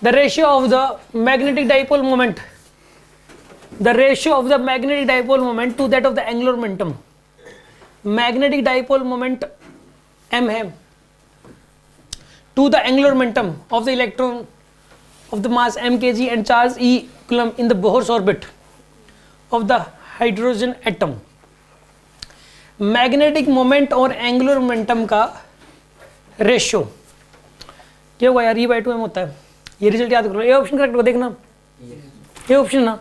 The ratio of the magnetic dipole moment, the ratio of the magnetic dipole moment to that of the angular momentum. Magnetic dipole moment m है to the angular momentum of the electron of the mass m kg and charge e coulomb in the Bohr's orbit of the hydrogen atom। Magnetic moment और angular momentum का ratio क्या होगा यार, E by 2m होता है। ये result याद कर लो, ये ऑप्शन करेक्ट हो देखना, ये ऑप्शन ना।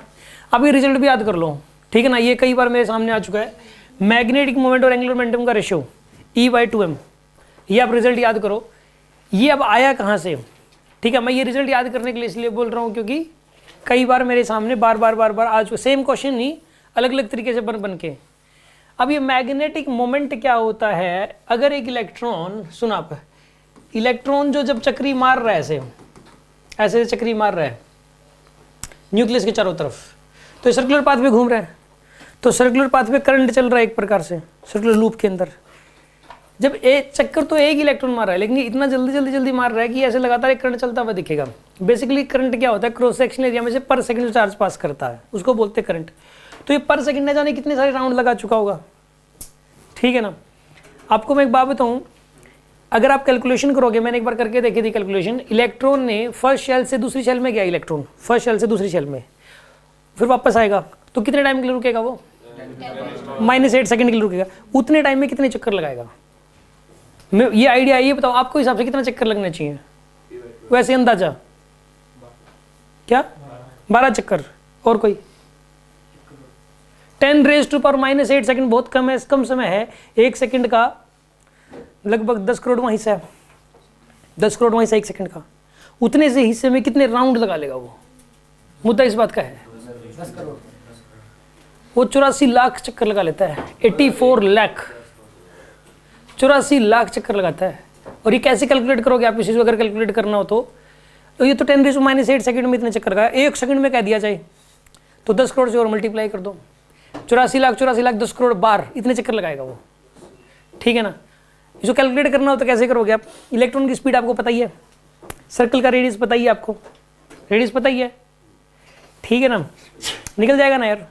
अब ये रिजल्ट भी याद कर लो, ठीक है ना, ये कई बार मेरे सामने आ चुका है। मैग्नेटिक मोमेंट और एंगुलर मोमेंटम का रेशियो E बाई 2m, ये आप रिजल्ट याद करो। ये अब आया कहाँ से, ठीक है। मैं ये रिजल्ट याद करने के लिए इसलिए बोल रहा हूँ क्योंकि कई बार मेरे सामने बार बार आ चुका, सेम क्वेश्चन नहीं अलग अलग तरीके से बन के। अब ये मैग्नेटिक मोमेंट क्या होता है, अगर एक इलेक्ट्रॉन, सुन आप, इलेक्ट्रॉन जो जब चक्री मार रहा है ऐसे ऐसे चक्री मार रहा है न्यूक्लियस के चारों तरफ, तो सर्कुलर पाथ पे घूम रहा है, तो सर्कुलर पाथ पे करंट चल रहा है एक प्रकार से सर्कुलर लूप के अंदर। जब एक चक्कर तो एक इलेक्ट्रॉन मार रहा है, लेकिन ये इतना जल्दी मार रहा है कि ऐसे लगातार एक करंट चलता हुआ दिखेगा। बेसिकली करंट क्या होता है, क्रॉस सेक्शन एरिया में से पर सेकंड चार्ज पास करता है, उसको बोलते हैं करंट। तो ये पर सेकंड न जाने कितने सारे राउंड लगा चुका होगा, ठीक है ना। आपको मैं एक बात बताऊं, अगर आप कैलकुलेशन करोगे, मैंने एक बार करके देखी थी कैलकुलेशन, इलेक्ट्रॉन ने फर्स्ट शेल से दूसरी शेल में गया, इलेक्ट्रॉन फर्स्ट शेल से दूसरी शेल में, फिर वापस आएगा तो कितने टाइम के लिए रुकेगा वो, -8 सेकंड के लिए रुकेगा। उतने टाइम में कितने चक्कर लगाएगा, मैं ये आइडिया, ये बताओ आपको हिसाब से कितना चक्कर लगना चाहिए वैसे अंदाजा, क्या 12 चक्कर। और कोई 10⁻⁻8 सेकंड बहुत कम है, कम समय है। एक सेकंड का लगभग 10 करोड़वां हिस्सा है, 10 करोड़वां हिस्सा एक सेकंड का। उतने से हिस्से में कितने राउंड लगा लेगा वो, मुद्दा इस बात का है। 10 करोड़, वो 84 लाख चक्कर लगा लेता है, 84 लाख, 84 लाख चक्कर लगाता है। और ये कैसे कैलकुलेट करोगे आप, इसी अगर कैलकुलेट करना हो तो ये तो 10⁻⁻8 सेकंड में इतने चक्कर का, एक सेकंड में कह दिया जाए तो 10 करोड़ से और मल्टीप्लाई कर दो, 84 लाख 10 करोड़ बार इतने चक्कर लगाएगा वो, ठीक है ना। इसको कैलकुलेट करना हो तो कैसे करोगे आप, इलेक्ट्रॉन की स्पीड आपको पता ही है, सर्कल का रेडियस पता ही है आपको, रेडियस पता ही है, ठीक है ना, निकल जाएगा ना यार।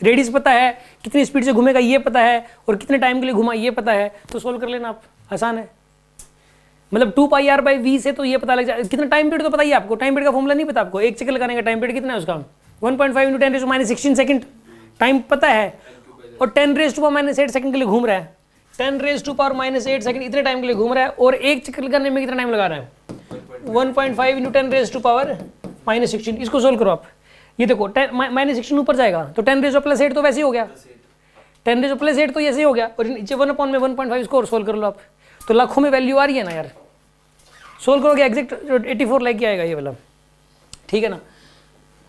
रेडियस पता है, कितनी स्पीड से घूमेगा ये पता है, और कितने टाइम के लिए घुमा ये पता है, तो सोल्व कर लेना आप, आसान है। मतलब 2πr/v से तो ये पता लग जाए, कितना टाइम पीरियड तो पता ही है आपको, टाइम पीरियड का फॉर्मूला नहीं पता आपको, एक चक्कर लगाने का टाइम पीरियड कितना है उसका, 1.5 × 10⁻16 सेकंड टाइम पता है, और 10⁻⁻8 सेकंड के लिए घूम रहा है, 10⁻⁻8 सेकंड इतने टाइम के लिए घूम रहा है, और एक चक्कर लगाने में कितना टाइम लगा रहा है, 1.5 × 10⁻⁻16। इसको सोल्व करो आप, ये देखो -16 ऊपर जाएगा तो 10⁻+8 तो वैसे ही हो गया, 10⁻+8 तो ऐसे ही हो गया, और नीचे 1/1.5 इसको और सोल्व कर लो आप, तो लाखों में वैल्यू आ रही है ना यार। सोल्व करोगे एग्जैक्ट 84 लाख की आएगा ये वाला, ठीक है ना।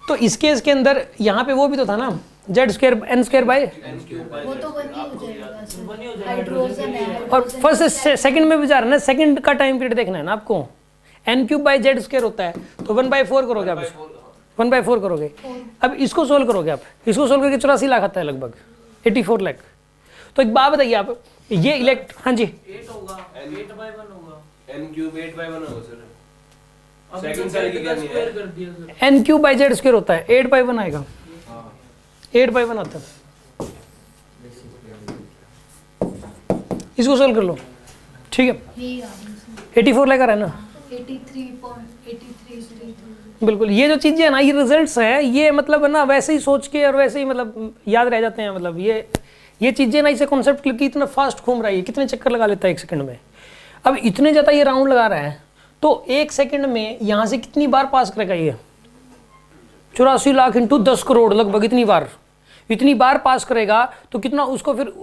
तो इस केस के अंदर यहाँ पे वो भी तो था ना, Z² n² बाय, वो तो बनी हो जाएगा, हाइड्रोजन है, और फर्स्ट सेकंड में भी जा रहा है ना, सेकंड का टाइम पीरियड देखना है ना आपको, n³/Z² होता है, तो 1/4 करोगे आप, 1/4 करोगे। अब इसको सोल्व करोगे आप, इसको सोल्व करके 84 लाख आता है लगभग, 84 लाख। तो एक बात बताइए आप, ये इलेक्ट, हाँ जी 8 होगा, 8/1 होगा, n³ 8/1 होगा सर, सेकंड साइड की क्या नहीं स्क्वायर है, कर दिया सर, n³/Z² होता है, 8/1 आएगा, 8/1 आता है। इसको सोल्व कर लो, ठीक है, यही आ रही है 84 लाख आ रहा है ना, 83.8333। बिल्कुल। ये जो चीज़ें है ना, ये रिजल्ट्स है, ये मतलब है ना वैसे ही सोच के और वैसे ही मतलब याद रह जाते हैं, मतलब ये चीज़ें ना, इसे कॉन्सेप्ट क्योंकि इतना फास्ट घूम रहा है, कितने चक्कर लगा लेता है एक सेकंड में। अब इतने ज़्यादा ये राउंड लगा रहा है, तो एक सेकंड में यहाँ से कितनी बार पास करेगा ये, 84 लाख × 10 करोड़ लगभग, इतनी बार पास करेगा, तो कितना उसको फिर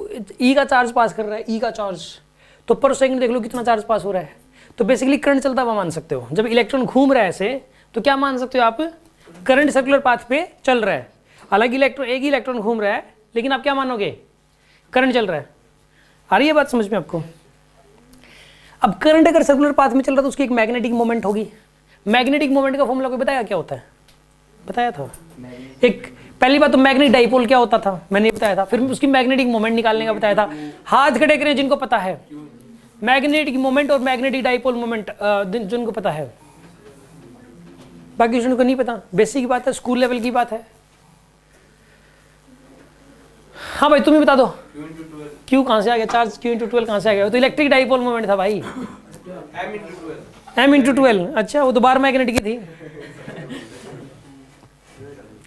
ई का चार्ज पास कर रहा है, ई का चार्ज, तो पर सेकंड देख लो कितना चार्ज पास हो रहा है। तो बेसिकली करंट चलता हुआ मान सकते हो, जब इलेक्ट्रॉन घूम रहा है ऐसे, तो क्या मान सकते हो आप, करंट सर्कुलर पाथ पे चल रहा है। हालांकि इलेक्ट्रॉन, एक ही इलेक्ट्रॉन घूम रहा है, लेकिन आप क्या मानोगे, करंट चल रहा है। आ रही है बात समझ में आपको। अब करंट अगर सर्कुलर पाथ में चल रहा है तो उसकी एक मैग्नेटिक मोमेंट होगी। मैग्नेटिक मोमेंट का फॉर्मूला कोई बताया क्या होता है, बताया था एक, पहली बात तो मैग्नेटिक डाइपोल क्या होता था मैंने बताया था, फिर उसकी मैग्नेटिक मोमेंट निकालने का बताया था। हाथ खड़े करें जिनको पता है, मैग्नेटिक मोमेंट और मैग्नेटिक डाइपोल मोमेंट जिनको पता है, बाकी स्टूडेंट को नहीं पता, बेसिक की बात है, स्कूल लेवल की बात है। हाँ भाई तुम ही बता दो, क्यू कहाँ से आ गया, चार्ज क्यू इंटू 12 कहाँ से आ गया? वो तो इलेक्ट्रिक डाइपोल मोमेंट था भाई, m इंटू 12। अच्छा वो तो बार मैग्नेट की थी।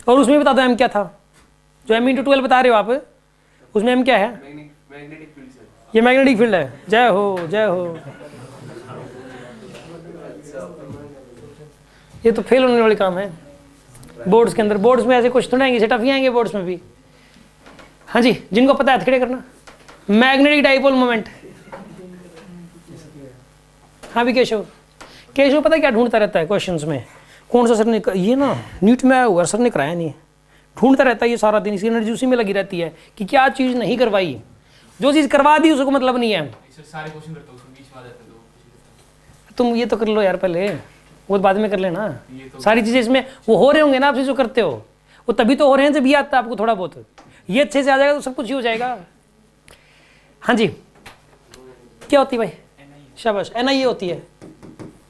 और उसमें बता दो m क्या था, जो m इंटू 12 बता रहे हो आप, उसमें m क्या है? मैग्नेटिक फील्ड से। ये मैग्नेटिक फील्ड है। जय हो जय हो। ये तो फेल होने वाली काम है बोर्ड्स के अंदर। बोर्ड्स में ऐसे कुछ थोड़ा आएंगे, सेटअप ही आएंगे बोर्ड्स में भी। हाँ जी, जिनको पता है खड़े करना। Magnetic dipole moment. हाँ भी केशव, केशव पता है क्या ढूंढता रहता है क्वेश्चंस में, कौन सा सर ने ये ना नीट में आया हुआ सर ने कराया नहीं, ढूंढता रहता है ये सारा दिन, इसकी एनर्जी उसी में लगी रहती है कि क्या चीज़ नहीं करवाई, जो चीज़ करवा दी उसको मतलब नहीं है। सारे क्वेश्चन करता हूं, बीच में आ जाते हैं तो तुम ये तो कर लो यार पहले, वो बाद में कर लेना। सारी चीज़ें इसमें वो हो रहे होंगे ना, आप जो करते हो वो तभी तो हो रहे हैं जब ये आता है आपको थोड़ा बहुत। ये अच्छे से आ जाएगा तो सब कुछ ही हो जाएगा। हाँ जी, क्या होती है भाई? शाबाश, NI होती है,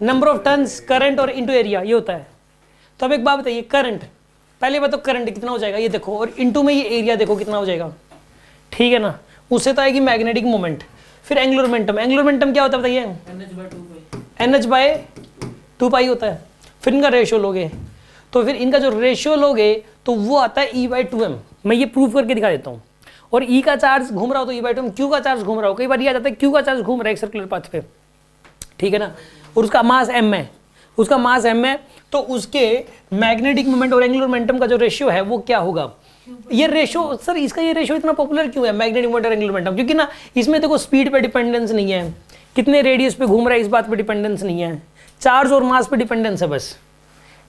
नंबर ऑफ टर्न्स करंट और इनटू एरिया, ये होता है। तो अब एक बात बताइए, करंट पहले बात तो करंट कितना हो जाएगा ये देखो, और इनटू में ये एरिया देखो कितना हो जाएगा, ठीक है ना। उससे तो आएगी मैग्नेटिक मोमेंट, फिर एंगुलर मोमेंटम। एंगुलर मोमेंटम क्या होता है बताइए? NH/2π होता है। फिर इनका रेशियो लोगे, तो फिर इनका जो रेशियो लोगे तो वो आता है E/2m। मैं ये प्रूफ करके दिखा देता हूँ। और E का चार्ज घूम रहा हो तो E/2m, Q का चार्ज घूम रहा हो, कई बार ये आ जाता है Q का चार्ज घूम रहा है एक सर्कुलर पाथ पे, ठीक है ना, और उसका मास m है, उसका मास m है, तो उसके मैग्नेटिक मोमेंट और एंगुलर मोमेंटम का जो रेशियो है वो क्या होगा? ये रेशियो सर, इसका ये रेशियो इतना पॉपुलर क्यों है मैग्नेटिक मोमेंट और एंगुलर मोमेंटम? क्योंकि ना इसमें देखो स्पीड पे डिपेंडेंस नहीं है, कितने रेडियस पे घूम रहा है इस बात पे डिपेंडेंस नहीं है, चार्ज और मास पे डिपेंडेंस है बस,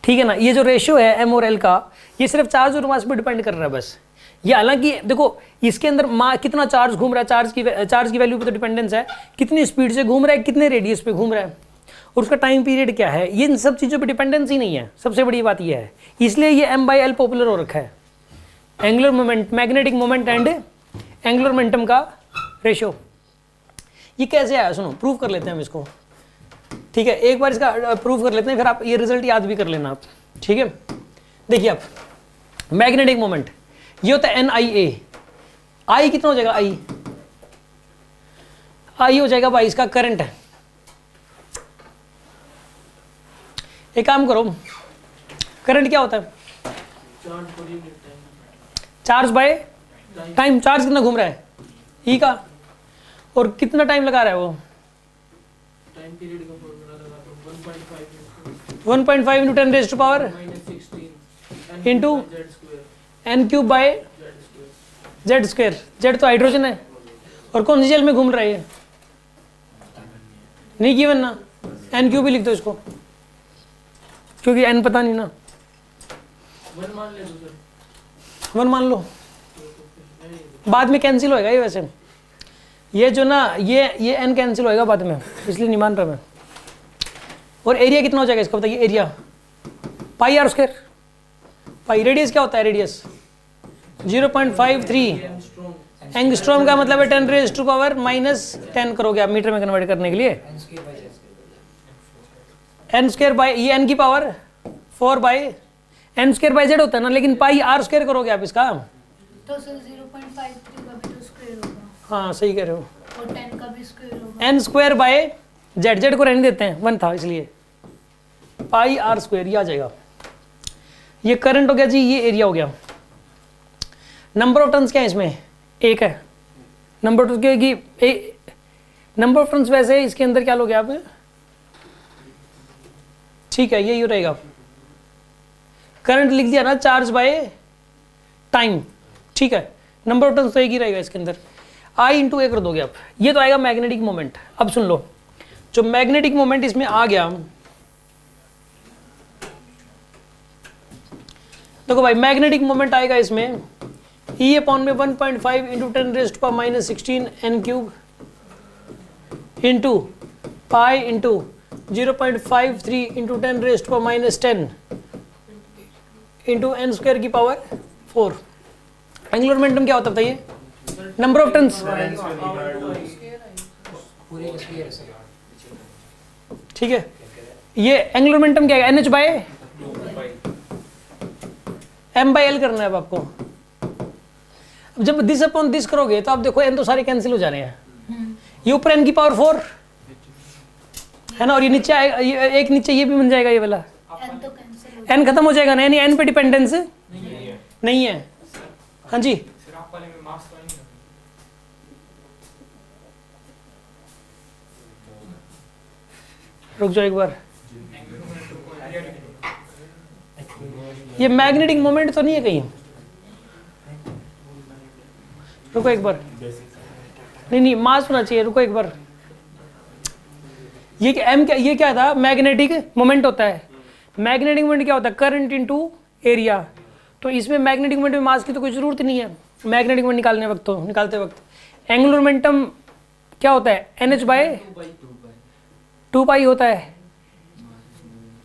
ठीक है ना। ये जो रेशियो है m और l का, ये सिर्फ चार्ज और मास पे डिपेंड कर रहा है बस। ये हालांकि देखो इसके अंदर कितना चार्ज घूम रहा है, चार्ज की वैल्यू पे तो डिपेंडेंस है, कितनी स्पीड से घूम रहा है, कितने रेडियस पे घूम रहा है, और उसका टाइम पीरियड क्या है, ये इन सब चीज़ों पे डिपेंडेंस ही नहीं है। सबसे बड़ी बात ये है, इसलिए ये m/l पॉपुलर हो रखा है। Angular moment, magnetic moment and angular momentum का रेशियो। ये कैसे आया सुनो, प्रूव कर लेते हैं हम इसको, ठीक है। एक बार इसका प्रूव कर लेते हैं, फिर आप ये रिजल्ट याद भी कर लेना आप, ठीक है। देखिए आप, मैग्नेटिक मोमेंट ये होता है NIA। I कितना हो जाएगा? I हो जाएगा भाई इसका करंट है। एक काम करो, करंट क्या होता है? Charge by time. चार्ज कितना घूम रहा है E का, और कितना टाइम लगा रहा है वो? टाइम पीरियड का फॉर्मूला लगाता हूं, 1.5 into 10 raise to power -16 into n³ by Z square. Z तो हाइड्रोजन है, और कौन सी जेल में घूम रहा है ये? नहीं गिवन ना, n³ भी लिख दो इसको, क्योंकि n पता नहीं ना। 1 मान ले दो सर, 1 मान लो, बाद में कैंसिल होएगा ये। वैसे ये जो ना ये n कैंसिल होएगा बाद में, इसलिए नहीं मान रहा मैं। और एरिया कितना हो जाएगा इसका बताइए? Area πr²। पाई रेडियस क्या होता है? रेडियस 0.53 एंगस्ट्रॉम का मतलब है 10 रेज़ टू पावर -10 करोगे आप मीटर में कन्वर्ट करने के लिए। n² बाय ये n की power 4 bye n² bye z होता है ना, लेकिन πr² करोगे आप इसका, तो सर 0.53 का भी तो स्क्वायर होगा, हाँ सही कह रहे हो, और 10 का भी स्क्वायर होगा। n² बाय z को रहने देते हैं, 1 था इसलिए πr², ये आ जाएगा। ये करंट हो गया जी, ये एरिया हो गया। नंबर ऑफ टर्न्स क्या है इसमें? 1 है। Number of turns number of turns वैसे इसके अंदर क्या लोगे आप? ठीक है, यही रहेगा। करंट लिख दिया ना, चार्ज बाय टाइम, ठीक है। नंबर ऑफ टर्न्स तो एक ही रहेगा इसके अंदर। I इंटू A कर दोगे आप, ये तो आएगा मैग्नेटिक मोमेंट। अब सुन लो, जो मैग्नेटिक मोमेंट इसमें आ गया, देखो भाई मैग्नेटिक मोमेंट आएगा इसमें E/1.5 into 10 raise to power -16 n³ इंटू pi into 0.53 into 10 raise to power -10 into n² की पावर 4। एंगुलर मोमेंटम क्या होता है बताइए? नंबर ऑफ टर्न्स, ठीक है। ये एंगुलर मोमेंटम क्या है? NH/2 m बाई एल करना है अब आपको। अब जब दिस अपॉन दिस करोगे तो आप देखो n तो सारे कैंसिल हो जा रहे हैं, ये ऊपर n की पावर 4 है ना, और ये नीचे आएगा, ये एक नीचे ये भी बन जाएगा ये वाला, n तो कैंसिल हो n खत्म हो जाएगा ना, यानी n पे डिपेंडेंस नहीं है। हाँ जी, सर आप वाले में मार्क्स तो नहीं है। रुक जाओ एक बार, ये मैग्नेटिक मोमेंट तो नहीं है कहीं, रुको एक बार, नहीं मास होना चाहिए, रुको एक बार, ये एम क्या, ये क्या था, मैग्नेटिक मोमेंट होता है। मैग्नेटिक मोमेंट क्या होता है, करंट इनटू एरिया, तो इसमें मैग्नेटिक मोमेंट में मास की तो कोई जरूरत नहीं है मैग्नेटिक मोमेंट निकालते वक्त। एंगुलर मोमेंटम क्या होता है, NH बाय 2 पाई होता है,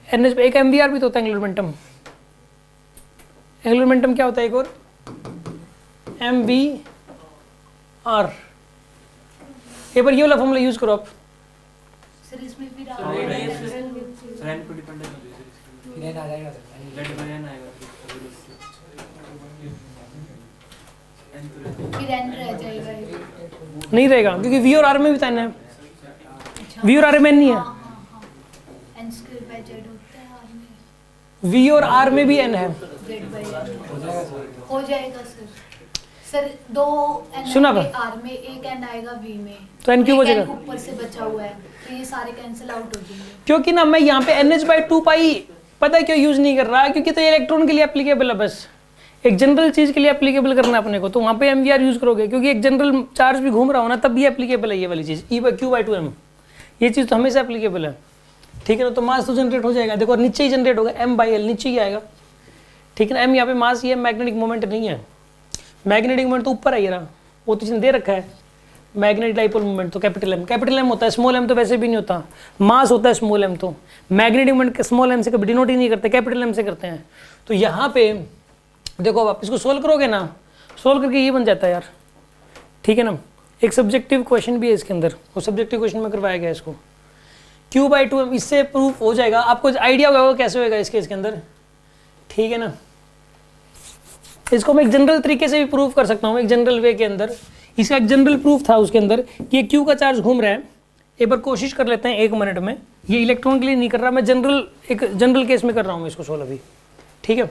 NH एक MVR भी तो होता है एंगुलर मोमेंटम। एंगुलर मोमेंटम क्या होता है एक और, MVR। एक बार ये वाला फॉर्मूला यूज करो आप, सर इसमें फिर सर n पे डिपेंडेंट है, फिर आ जाएगा सर। लेट बाय n आएगा, n तो फिर n रह जाएगा ये। नहीं रहेगा क्योंकि V और R में भी तो n है, V और R में नहीं है, n स्क्वायर बाय z होता है r में, V और R में भी n है। z बाय n हो जाएगा सर। सर दो n सुना आएंगे बा? r में, एक n आएगा v में, तो n क्यों एक बचेगा? n ऊपर से बचा हुआ है, तो ये सारे कैंसिल आउट हो जाएंगे। क्योंकि ना मैं यहाँ पे NH बाई 2 पाई पता है क्यों यूज नहीं कर रहा, क्योंकि तो ये इलेक्ट्रॉन के लिए एप्लीकेबल है, बस एक जनरल चीज के लिए एप्लीकेबल करना है अपने को, तो वहाँ पे MVR यूज करोगे, क्योंकि एक जनरल चार्ज भी घूम रहा हो ना तब भी एप्लीकेबल है ये वाली चीज, E/Q/2m, ये चीज तो हमेशा एप्लीकेबल है, ठीक है ना। तो मास तो जनरेट हो जाएगा, देखो नीचे ही जनरेट होगा, m/l नीचे ही आएगा, ठीक है ना। m यहाँ पे मास, ये मैग्नेटिक मोमेंट नहीं है, मैग्नेटिक मोमेंट तो ऊपर आई रहा, वो तो दे रखा है मैग्नेटिक डाइपोल मोमेंट, तो कैपिटल M होता है, स्मॉल m तो वैसे भी नहीं होता, मास होता है स्मॉल m, तो मैग्नेटिक मोमेंट स्मॉल m से कभी डिनोट ही नहीं करते, कैपिटल M से करते हैं। तो यहाँ पे देखो अब आप इसको सोल्व करोगे ना, सोल्व करके ये बन जाता है यार, ठीक है ना। एक सब्जेक्टिव क्वेश्चन भी है इसके अंदर, वो सब्जेक्टिव क्वेश्चन में करवाया गया इसको, Q/2m, इससे प्रूफ हो जाएगा, आपको आइडिया होगा कैसे होगा इसके अंदर, ठीक है ना। इसको मैं एक जनरल तरीके से भी प्रूफ कर सकता हूँ, एक जनरल वे के अंदर, इसका एक जनरल प्रूफ था उसके अंदर कि ये Q का चार्ज घूम रहा है। एक बार कोशिश कर लेते हैं 1 मिनट में, ये इलेक्ट्रॉन के लिए नहीं कर रहा मैं, एक जनरल केस में कर रहा हूँ मैं इसको सोल्व अभी, ठीक है।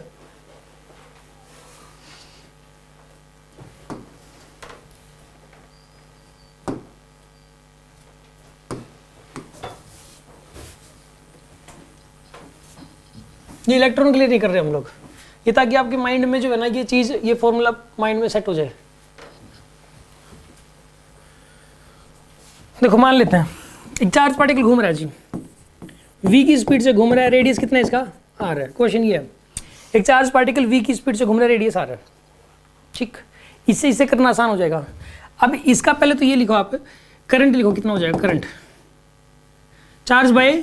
ये इलेक्ट्रॉन के लिए नहीं कर रहे हम लोग, ये ताकि आपके माइंड में जो है ना ये चीज, ये फॉर्मूला माइंड में सेट हो जाए। देखो मान लेते हैं एक चार्ज पार्टिकल घूम रहा है जी, v की स्पीड से घूम रहा है, रेडियस कितना है इसका, r है। क्वेश्चन ये है, एक चार्ज पार्टिकल v की स्पीड से घूम रहा है, रेडियस r है, ठीक। इससे करना आसान हो जाएगा। अब इसका पहले तो ये लिखो आप, करंट लिखो कितना हो जाएगा, current charge by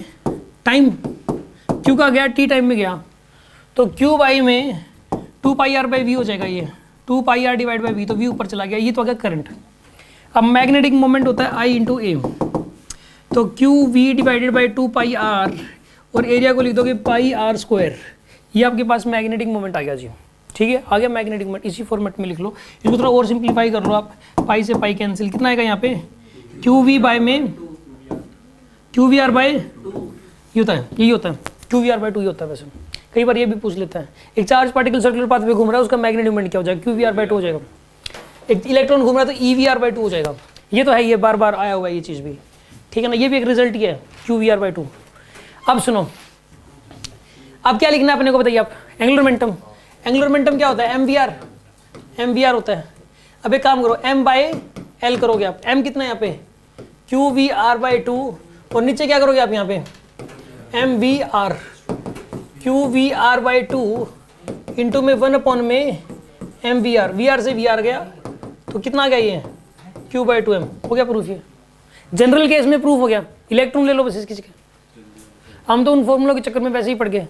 time, q का गया t टाइम में गया, तो q बाई में 2 पाई r बाई v हो जाएगा, ये 2 pi r divide by v, तो v ऊपर चला गया, ये तो आ गया करंट। अब मैग्नेटिक मोमेंट होता है I इंटू ए, तो Q V divided by 2 pi r, और एरिया को लिख दोगे पाई r स्क्वायर, ये आपके पास मैग्नेटिक मोमेंट आ गया जी, ठीक है, आ गया मैग्नेटिक मोमेंट। इसी फॉर्मेट में लिख लो, इसको थोड़ा और सिंप्लीफाई कर लो आप, पाई से पाई कैंसिल, कितना आएगा यहाँ पे, क्यू वी बाय में क्यू वी आर बाय, ये होता है, यही होता है, क्यू वी आर बाय 2 ही होता है। वैसे कई बार ये भी पूछ लेता है, एक चार्ज पार्टिकल सर्कुलर पाथ पे घूम रहा है, उसका मैग्नेटिक मोमेंट क्या हो जाएगा, क्यू वी आर बाय 2 हो जाएगा। एक इलेक्ट्रॉन घूम रहा है तो ई वी आर बाई 2 हो जाएगा, ये तो है, ये बार बार आया हुआ है ये चीज़ भी, ठीक है ना, ये भी एक रिजल्ट ही है, क्यू वी आर बाई 2। अब सुनो, अब क्या लिखना है अपने को बताइए आप, एंगुलर मोमेंटम, एंगुलर मोमेंटम क्या होता है, MVR होता है। अब एक काम करो, m बाय एल करोगे आप, m कितना है यहाँ पे, क्यू वी आर बाई 2, और नीचे क्या करोगे आप यहाँ पे, MVR, Q V R by 2 into में 1 अपॉन में MVR, VR से VR गया तो कितना आ गया, ये Q/2m हो गया प्रूफ। ये जनरल केस में प्रूफ हो गया, इलेक्ट्रॉन ले लो बस इसकी जगह, हम तो उन फॉर्मूलों के चक्कर में वैसे ही पड़ गए,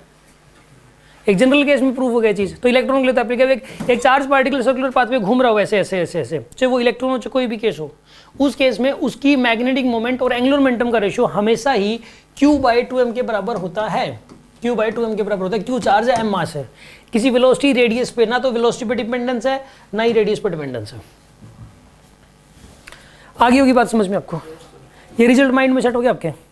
एक जनरल केस में प्रूफ हो गया चीज़। तो इलेक्ट्रॉन के लिए तो एप्लीकेबल, एक चार्ज पार्टिकल सर्कुलर पाथ में घूम रहा हो ऐसे ऐसे ऐसे ऐसे, चाहे वो इलेक्ट्रॉन हो चाहे कोई भी केस हो, उस केस में उसकी मैग्नेटिक मोमेंट और एंगुलर मोमेंटम का रेशियो हमेशा ही Q/2m के बराबर होता है, Q बाई 2m के बराबर होता है। Q चार्ज है, M मास है। किसी वेलोसिटी रेडियस पे ना तो वेलोसिटी पे डिपेंडेंस है ना ही रेडियस पे डिपेंडेंस है। आगे होगी बात समझ में आपको? ये रिजल्ट माइंड में सेट हो गया आपके?